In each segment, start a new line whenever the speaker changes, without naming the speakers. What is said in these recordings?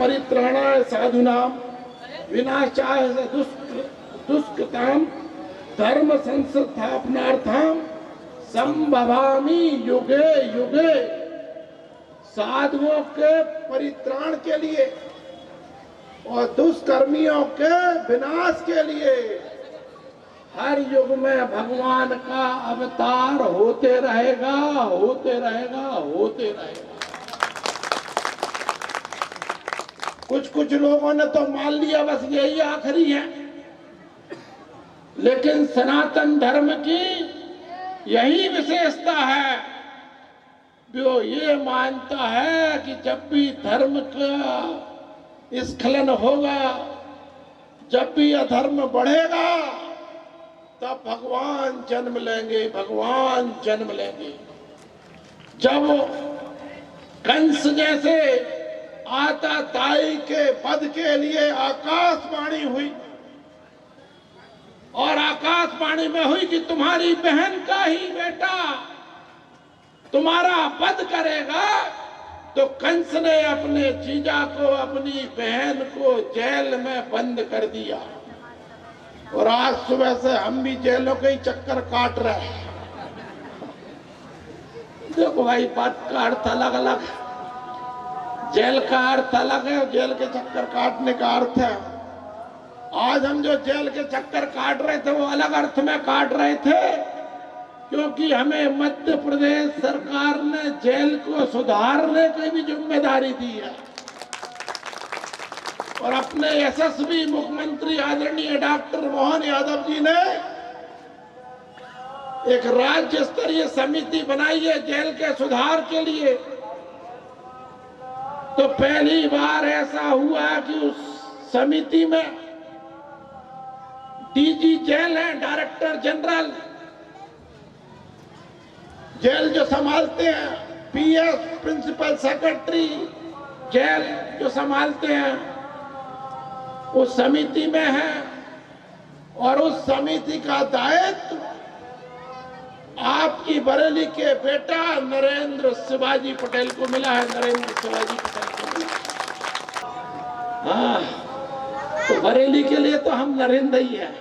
परित्राणाय साधूनां विनाशाय दुष्कृतां धर्म संस्थापनार्थं संभवामि युगे युगे। साधुओं के परित्राण के लिए और दुष्कर्मियों के विनाश के लिए हर युग में भगवान का अवतार होते रहेगा, होते रहेगा, होते रहेगा। कुछ लोगों ने तो मान लिया बस यही आखिरी है, लेकिन सनातन धर्म की यही विशेषता है, जो ये मानता है कि जब भी धर्म का स्खलन होगा, जब भी अधर्म बढ़ेगा, तब भगवान जन्म लेंगे, भगवान जन्म लेंगे। जब कंस जैसे आताताई के वध के लिए आकाशवाणी हुई और आकाशवाणी में हुई कि तुम्हारी बहन का ही बेटा तुम्हारा वध करेगा, तो कंस ने अपने जीजा को, अपनी बहन को जेल में बंद कर दिया। और आज सुबह से हम भी जेलों के ही चक्कर काट रहे हैं। देखो भाई, बात का अर्थ अलग अलग है। जेल का अर्थ अलग है, जेल के चक्कर काटने का अर्थ है। आज हम जो जेल के चक्कर काट रहे थे वो अलग अर्थ में काट रहे थे, क्योंकि हमें मध्य प्रदेश सरकार ने जेल को सुधारने की भी जिम्मेदारी दी है। और अपने यशस्वी मुख्यमंत्री आदरणीय डॉक्टर मोहन यादव जी ने एक राज्य स्तरीय समिति बनाई है जेल के सुधार के लिए। तो पहली बार ऐसा हुआ कि उस समिति में डीजी जेल है, डायरेक्टर जनरल जेल जो संभालते हैं, पीएस प्रिंसिपल सेक्रेटरी जेल जो संभालते हैं, उस समिति में है। और उस समिति का दायित्व आपकी बरेली के बेटा नरेंद्र शिवाजी पटेल को मिला है, नरेंद्र शिवाजी पटेल को मिला। हाँ, तो बरेली के लिए तो हम नरेंद्र ही है,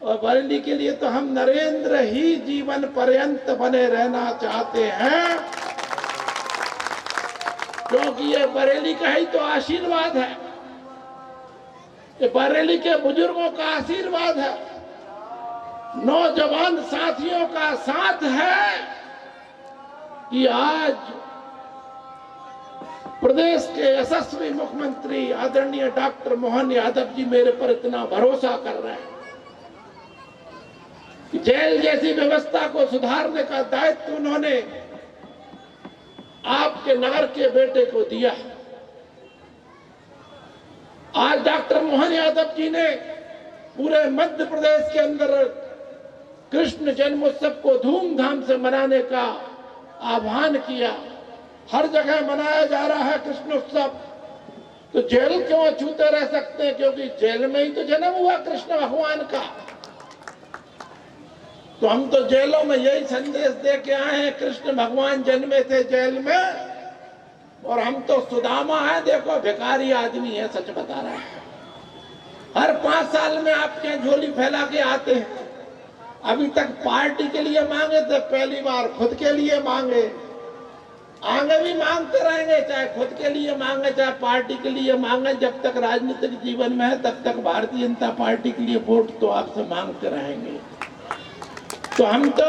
और बरेली के लिए तो हम नरेंद्र ही जीवन पर्यंत बने रहना चाहते हैं, क्योंकि ये बरेली का ही तो आशीर्वाद है, ये बरेली के बुजुर्गों का आशीर्वाद है, नौजवान साथियों का साथ है कि आज प्रदेश के यशस्वी मुख्यमंत्री आदरणीय डॉक्टर मोहन यादव जी मेरे पर इतना भरोसा कर रहे हैं कि जेल जैसी व्यवस्था को सुधारने का दायित्व उन्होंने आपके नगर के बेटे को दिया। आज डॉक्टर मोहन यादव जी ने पूरे मध्य प्रदेश के अंदर कृष्ण जन्मोत्सव को धूमधाम से मनाने का आह्वान किया। हर जगह मनाया जा रहा है कृष्ण उत्सव। तो जेल क्यों छूते रह सकते हैं, क्योंकि जेल में ही तो जन्म हुआ कृष्ण भगवान का। तो हम तो जेलों में यही संदेश दे के आए हैं, कृष्ण भगवान जन्मे थे जेल में, और हम तो सुदामा है, देखो भिखारी आदमी है, सच बता रहा है। हर 5 साल में आपके झोली फैला के आते हैं। अभी तक पार्टी के लिए मांगे थे, पहली बार खुद के लिए मांगे, आगे भी मांगते रहेंगे, चाहे खुद के लिए मांगे चाहे पार्टी के लिए मांगे। जब तक राजनीतिक जीवन में है तब तक भारतीय जनता पार्टी के लिए वोट तो आपसे मांगते रहेंगे। तो हम तो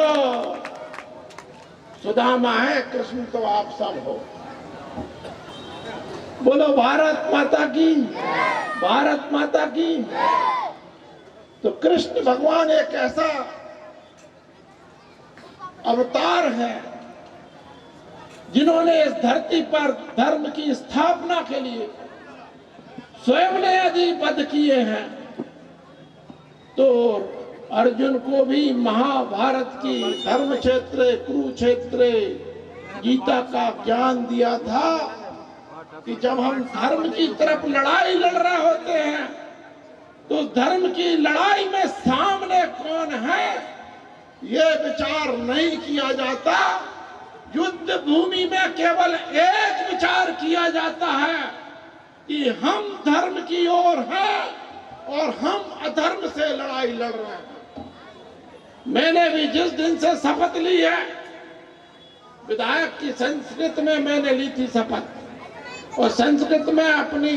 सुदामा है, कृष्ण तो आप सब हो। बोलो भारत माता की, भारत माता की। तो कृष्ण भगवान एक ऐसा अवतार है जिन्होंने इस धरती पर धर्म की स्थापना के लिए स्वयं ने यदि वध किए हैं, तो अर्जुन को भी महाभारत की धर्म क्षेत्र, कुरुक्षेत्र, गीता का ज्ञान दिया था कि जब हम धर्म की तरफ लड़ाई लड़ रहे होते हैं, तो धर्म की लड़ाई में सामने कौन है ये विचार नहीं किया जाता। युद्ध भूमि में केवल एक विचार किया जाता है कि हम धर्म की ओर हैं और हम अधर्म से लड़ाई लड़ रहे हैं। मैंने भी जिस दिन से शपथ ली है, विधायक की संस्कृत में मैंने ली थी शपथ, और संस्कृत में अपनी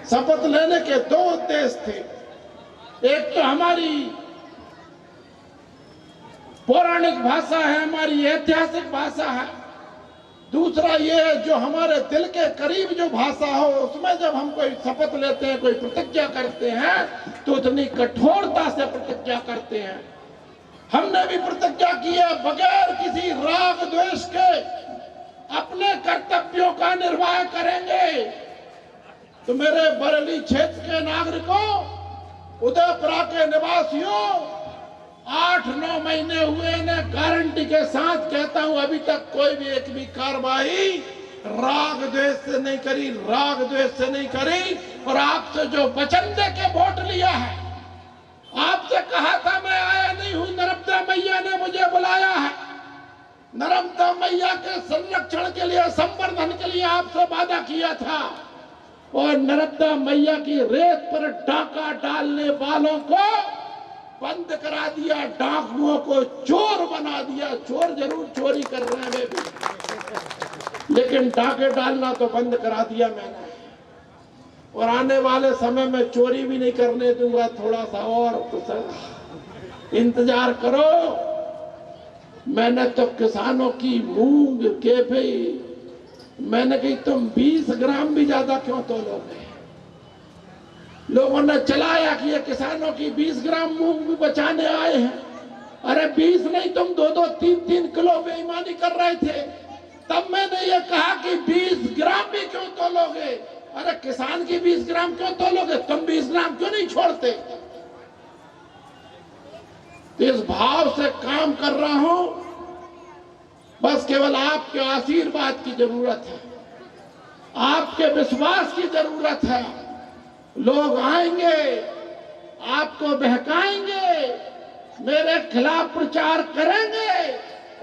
शपथ लेने के दो उद्देश्य थे। एक तो हमारी पौराणिक भाषा है, हमारी ऐतिहासिक भाषा है। दूसरा ये है जो हमारे दिल के करीब जो भाषा हो, उसमें जब हम कोई शपथ लेते हैं, कोई प्रतिज्ञा करते हैं, तो उतनी कठोरता से प्रतिज्ञा करते हैं। हमने भी प्रतिज्ञा की है बगैर किसी राग द्वेष के अपने कर्तव्यों का निर्वाह करेंगे। तो मेरे बरेली क्षेत्र के नागरिकों, उदयपुरा के निवासियों, 8-9 महीने हुए ने गारंटी के साथ कहता हूं, अभी तक कोई भी एक भी कार्रवाई राग द्वेष से नहीं करी, राग द्वेष से नहीं करी। और आपसे जो वचन दे के वोट लिया है, आपसे कहा था मैं आया नहीं हूं, नर्मदा मैया ने मुझे बुलाया है। नर्मदा मैया के संरक्षण के लिए, संवर्धन के लिए आपसे वादा किया था, और नर्मदा मैया की रेत पर डाका डालने वालों को बंद करा दिया, डाकुओं को चोर बना दिया। चोर जरूर चोरी कर रहे हैं वे भी, लेकिन डाके डालना तो बंद करा दिया मैंने। और आने वाले समय में चोरी भी नहीं करने दूंगा, थोड़ा सा और तो इंतजार करो। मैंने तो किसानों की मूंग के भाई, मैंने कही तुम 20 ग्राम भी ज्यादा क्यों तोलोगे? लोगों ने चलाया कि ये किसानों की 20 ग्राम मूंग भी बचाने आए हैं। अरे 20 नहीं, तुम 2-2, 3-3 किलो बेईमानी कर रहे थे। तब मैंने ये कहा कि 20 ग्राम भी क्यों तोलोगे? अरे किसान की 20 ग्राम क्यों तोलोगे? तुम 20 ग्राम क्यों नहीं छोड़ते? इस भाव से काम कर रहा हूं, बस केवल आपके आशीर्वाद की जरूरत है, आपके विश्वास की जरूरत है। लोग आएंगे, आपको बहकाएंगे, मेरे खिलाफ प्रचार करेंगे,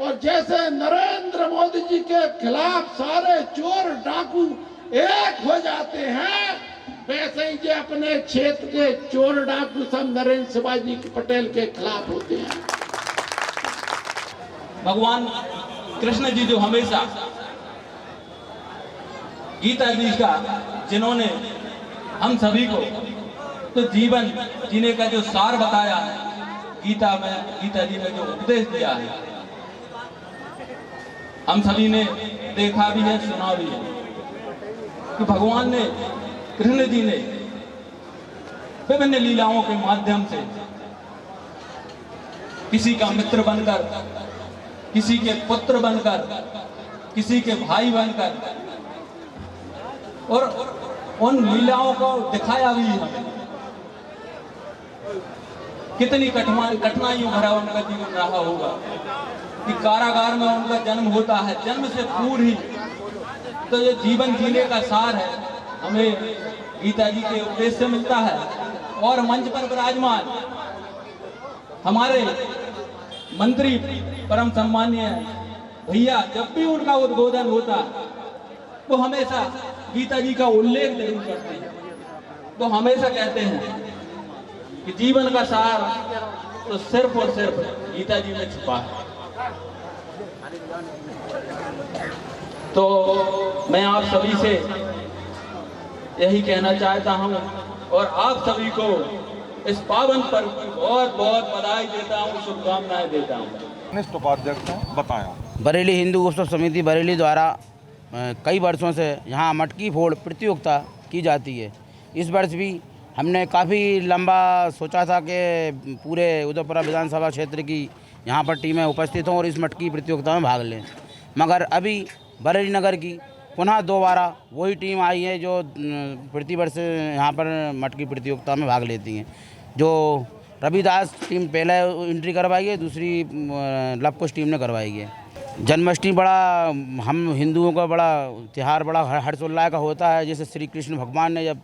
और जैसे नरेंद्र मोदी जी के खिलाफ सारे चोर डाकू एक हो जाते हैं, वैसे ही जो अपने क्षेत्र के चोर डाकू सब नरेंद्र शिवाजी पटेल के खिलाफ होते हैं।
भगवान कृष्ण जी जो हमेशा गीता जी का, जिन्होंने हम सभी को तो जीवन जीने का जो सार बताया है, गीता जी ने जो उपदेश दिया है, हम सभी ने देखा भी है, सुना भी है कि भगवान ने, कृष्ण जी ने विभिन्न लीलाओं के माध्यम से किसी का मित्र बनकर, किसी के पुत्र बनकर, किसी के भाई बनकर, और उन लीलाओं को दिखाया भी हमें। कितनी कठिनाइयों भरा उनका जीवन रहा होगा कि कारागार में उनका जन्म होता है, जन्म से पूर्व ही तो ये जीवन जीने का सार है, हमें गीता जी के उपदेश से मिलता है। और मंच पर विराजमान हमारे मंत्री परम सम्मानीय भैया, जब भी उनका उद्बोधन होता तो हमेशा गीता जी का उल्लेख जरूर करते हैं। तो हमेशा कहते हैं कि जीवन का सार तो सिर्फ और सिर्फ गीता जी में छुपा है। तो मैं आप सभी से यही कहना चाहता हूं, और आप सभी को इस पावन पर्व की बहुत बहुत बधाई देता हूं, शुभकामनाएं देता हूं।
उपाध्यक्ष बताया,
बरेली हिंदू उत्सव समिति बरेली द्वारा कई वर्षों से यहाँ मटकी फोड़ प्रतियोगिता की जाती है। इस वर्ष भी हमने काफ़ी लंबा सोचा था कि पूरे उदयपुरा विधानसभा क्षेत्र की यहाँ पर टीमें उपस्थित हों और इस मटकी प्रतियोगिता में भाग लें, मगर अभी बरेली नगर की पुनः दोबारा वही टीम आई है जो प्रतिवर्ष यहाँ पर मटकी प्रतियोगिता में भाग लेती हैं। जो रविदास टीम पहले एंट्री करवाई है, दूसरी लवकुश टीम ने करवाई है। जन्माष्टमी बड़ा, हम हिंदुओं का बड़ा त्यौहार बड़ा हर्षोल्लास का होता है। जैसे श्री कृष्ण भगवान ने जब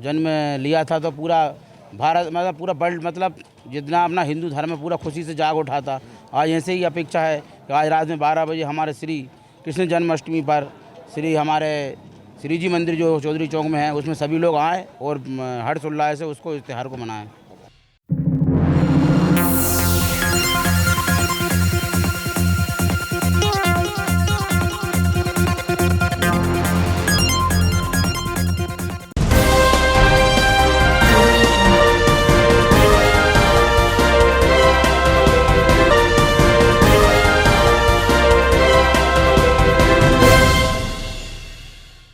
जन्म लिया था तो पूरा भारत, मतलब पूरा वर्ल्ड, मतलब जितना अपना हिंदू धर्म है पूरा खुशी से जाग उठा था। आज ऐसे ही अपेक्षा है कि आज रात में 12 बजे हमारे श्री कृष्ण जन्माष्टमी पर श्री हमारे श्री जी मंदिर जो चौधरी चौक में है उसमें सभी लोग आएँ और हर्ष उल्लास से उसको इस त्यौहार को मनाएं।